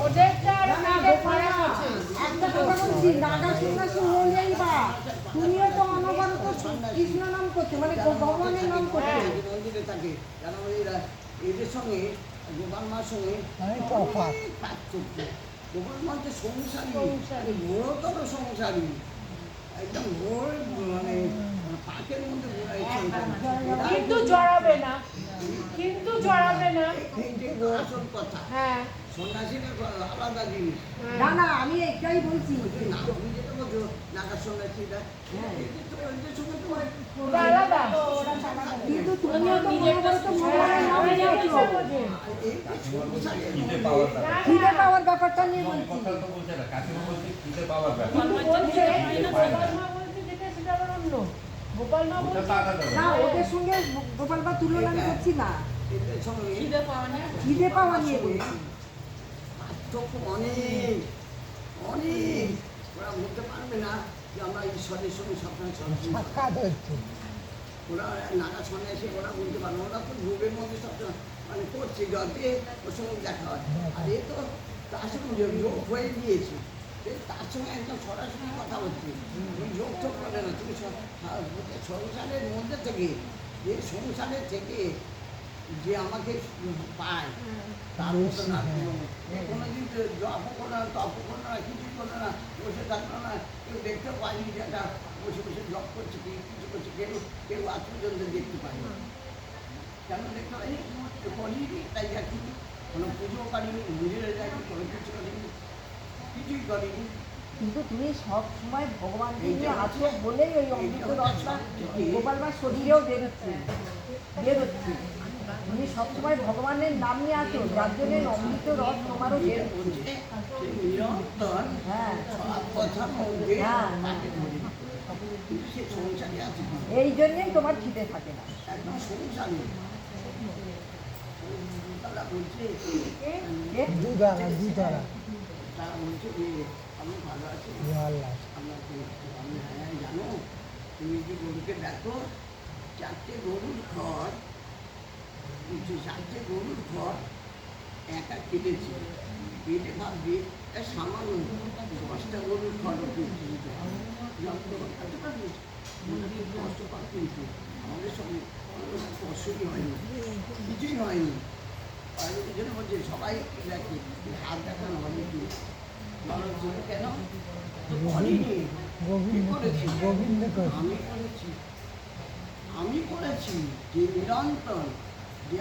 ওদেরটা আর আমাদের ফারাক আছে। একটা কথা বলছি, নাগা সন্ন্যাসী হলেই বা তুমিও তো অনবরত কৃষ্ণ নাম করছো, মানে ভগবানের নাম করছো। মন্দিরে থাকে কারণ এদের সঙ্গে গোপাল মার সঙ্গে পার্থক্য। গোপাল মা হচ্ছে সংসারী, ঘোরতর সংসারী, একদম ঘোর, মানে পাকের মধ্যে কিন্তু জড়াবে না, কিন্তু জড়াবে না। আসল কথা। হ্যাঁ, সন্ন্যাসীরা আলাদা জিনিস। না না, আমি এটাই বলছি। না, তুমি যেটা বলছো নাগা সন্ন্যাসীরা, এদের তো এদের সঙ্গে তো ওটা আলাদা। কিন্তু তুমিও তো অনবরত ভগবানের নাম নিয়েছো। খিদে পাওয়ার ব্যাপারটা নিয়ে বলছি। কিন্তু বলছে, গোপাল মা বলছে যেটা সেটা আবার অন্য। গোপাল মা বলছে না, ওদের সঙ্গে গোপাল বা তুলনা আমি করছি না, এদের সঙ্গে খিদে পাওয়া নিয়ে বলছি। পার্থক্য অনেক অনেক। ওরা বলতে পারবে না যে আমরা ঈশ্বরের সঙ্গে সবসময় সাক্ষাৎ হচ্ছে। ওরা নাগা সন্ন্যাসী, ওরা বলতে পারবে, ওরা তো যোগের মধ্যে সবসময় মানে করছে, যাতে ওর সঙ্গে দেখা হয়। আর এ তো তার সঙ্গে যোগ হয়ে গিয়েছে, তার সঙ্গে একদম সরাসরি কথা হচ্ছে। তুমি যোগ তো করে না, তুমি সংসারের মধ্যে থেকে, যে সংসারের থেকে যে আমাকে পায়, তার মতো না কোনোদিন জপ করো না, তপ করো না, কিছুই করো না, বসে থাকলো না, কেউ দেখতে পায়নি যে একটা বসে বসে জপ করছে, কি কিছু করছে, কেউ কেউ আজ পর্যন্ত দেখতে পায়নি। কেন দেখতে পাইনি? করিনি, তাই আর কি কোনো পুজো করিনি, নিজেরা যাইনি, কোনো কিছু করিনি, কিছুই করিনি। কিন্তু তুমি সব সময় ভগবানকে নিয়ে আছো বলেই ওই অমৃত রসটা গোপাল মার শরীরেও বেরোচ্ছে। তুমি সবসময় ভগবানের নাম নিয়ে আছো, যার জন্য অমৃত রস তোমারও বেরোচ্ছে। হ্যাঁ, এই জন্যই তোমার খিদে থাকে না। একদম সংসারী তারা বলছে যে আমি ভালো আছি, আমি হ্যাঁ জানো, তুমি যে গরুকে দেখো, চারটে গরুর ঘর একা কেটেছি, কেটে ভাবছি সামান্য 10টা গরুর ঘর কষ্ট পাক, কিন্তু আমাদের সঙ্গে কষ্টই হয়নি, কিছুই হয়নি। এই জন্য বলছে সবাই দেখে হাত দেখানো হয়নি, কেন আমি করেছি যে নিরন্তর যে